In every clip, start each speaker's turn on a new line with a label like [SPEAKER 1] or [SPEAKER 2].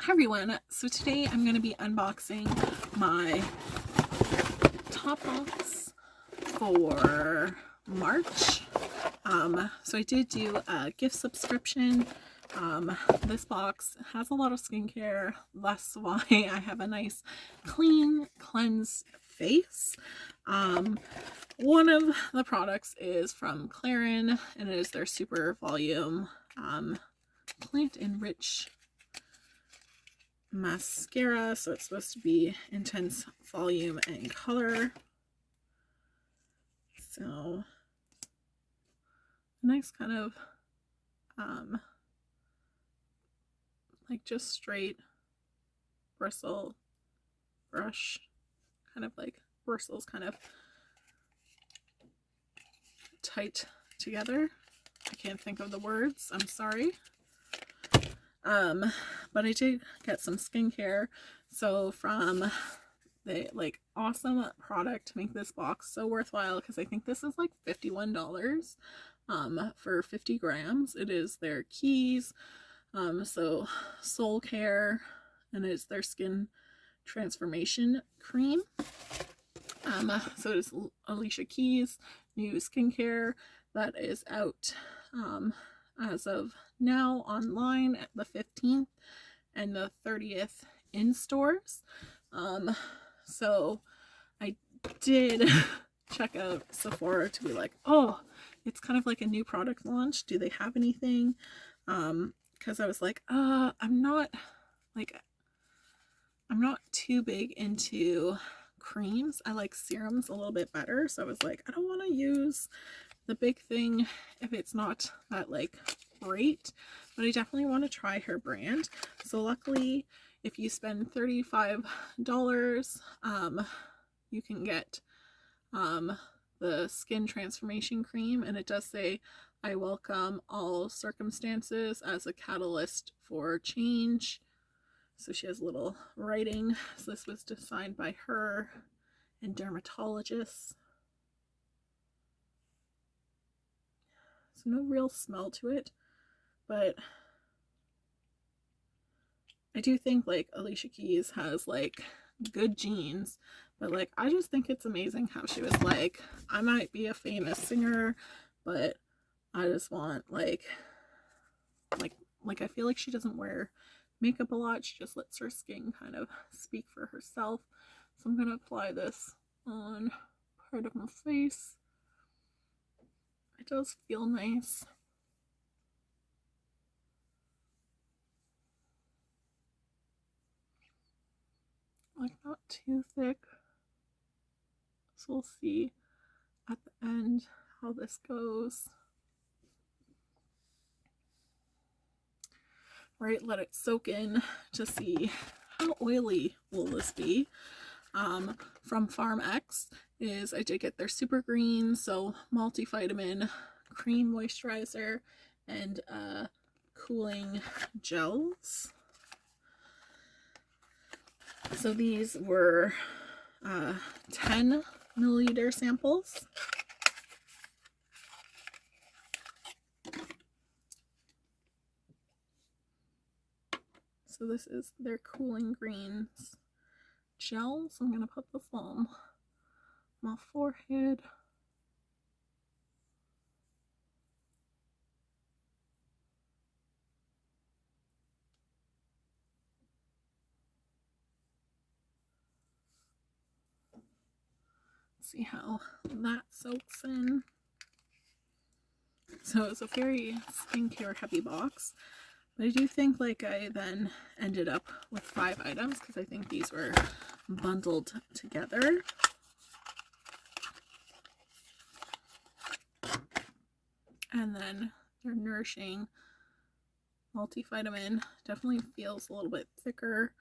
[SPEAKER 1] Hi everyone, so today I'm going to be unboxing my Topbox for March. So I did do a gift subscription. This box has a lot of skincare, that's why I have a nice clean, cleansed face. One of the products is from Clarin, and it is their Super Volume Plant Enrich mascara, so it's supposed to be intense volume and color. So nice kind of like just straight bristle brush, kind of like bristles kind of tight together. I can't think of the words, I'm sorry. But I did get some skincare. So from the awesome product to make this box so worthwhile, because I think this is like $51 for 50 grams. It is their Keys, so Soul Care, and it's their skin transformation cream. So it is Alicia Keys' new skincare that is out as of now online at the 15th and the 30th in stores. So I did check out Sephora to be like, oh, it's kind of like a new product launch, do they have anything? Because I was like, I'm not too big into creams. I like serums a little bit better, so I was like, I don't want to use the big thing if it's not that great, but I definitely want to try her brand. So luckily, if you spend $35, you can get the skin transformation cream, and it does say, I welcome all circumstances as a catalyst for change. So she has a little writing. So this was designed by her and dermatologists. So no real smell to it, but I do think Alicia Keys has good genes, but I just think it's amazing how she was like, I might be a famous singer, but I just want I feel like she doesn't wear makeup a lot. She just lets her skin kind of speak for herself. So I'm gonna apply this on part of my face. It does feel nice. Not too thick. So we'll see at the end how this goes. Right, let it soak in to see how oily will this be. From Farm X is I did get their Super Green, so multivitamin cream moisturizer and cooling gels. So these were 10 milliliter samples. So this is their Cooling Greens gel. So I'm going to put this on my forehead. See how that soaks in. So it's a very skincare heavy box, but I do think I then ended up with 5 items because I think these were bundled together. And then their nourishing multivitamin definitely feels a little bit thicker.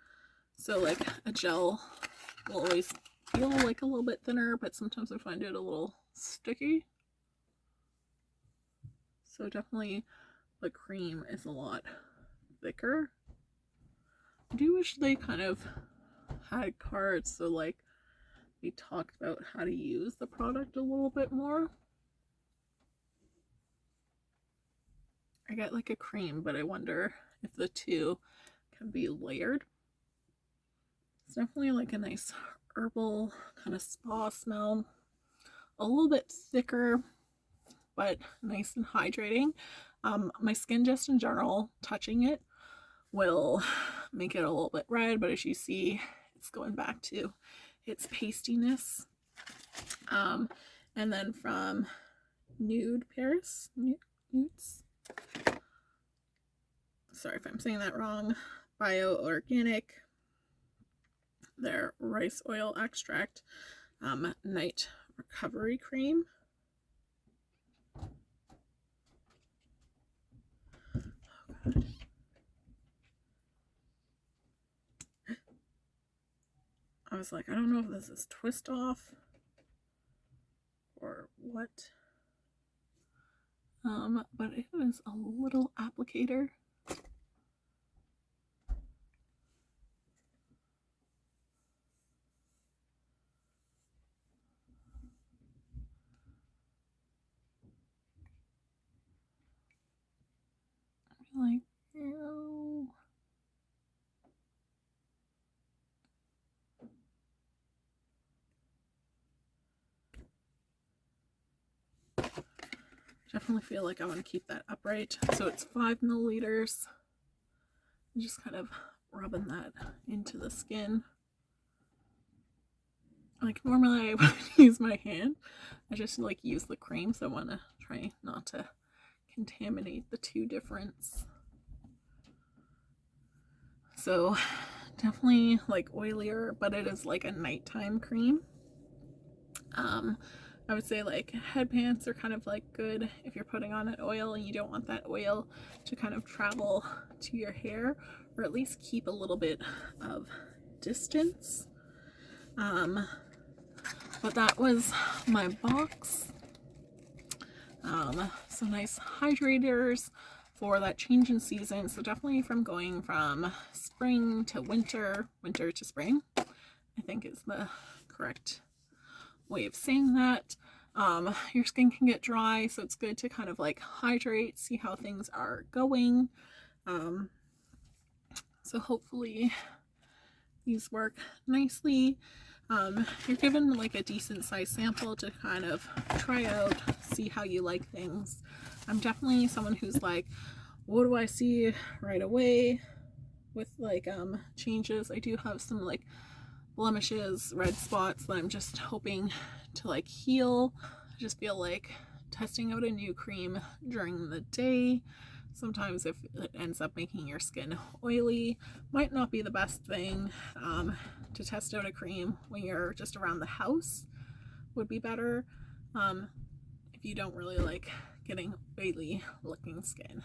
[SPEAKER 1] So a gel will always feel a little bit thinner, but sometimes I find it a little sticky. So definitely the cream is a lot thicker. I do wish they kind of had cards so we talked about how to use the product a little bit more. I get a cream, but I wonder if the two can be layered. It's definitely like a nice herbal kind of spa smell. A little bit thicker, but nice and hydrating. My skin just in general, touching it will make it a little bit red, but as you see, it's going back to its pastiness. And then from Nude Paris, Nudes, sorry if I'm saying that wrong, Bio Organic, their rice oil extract night recovery cream. Oh, God. I was like, I don't know if this is twist off or what. But it was a little applicator. Like, ew. Definitely feel like I want to keep that upright. So it's 5 milliliters. I'm just kind of rubbing that into the skin. Like normally I would use my hand. I just like use the cream, so I want to try not to contaminate the two difference. So definitely like oilier, but it is like a nighttime cream. I would say like head pants are kind of like good if you're putting on an oil and you don't want that oil to kind of travel to your hair, or at least keep a little bit of distance. But that was my box. Some nice hydrators for that change in season. So definitely from going from spring to winter, winter to spring, I think is the correct way of saying that. Your skin can get dry, so it's good to kind of like hydrate, see how things are going. So hopefully these work nicely. You're given like a decent size sample to kind of try out, see how you like things. I'm definitely someone who's like, what do I see right away with like changes? I do have some like blemishes, red spots that I'm just hoping to like heal. I just feel like testing out a new cream during the day, sometimes if it ends up making your skin oily, might not be the best thing. To test out a cream when you're just around the house would be better if you don't really like getting oily looking skin.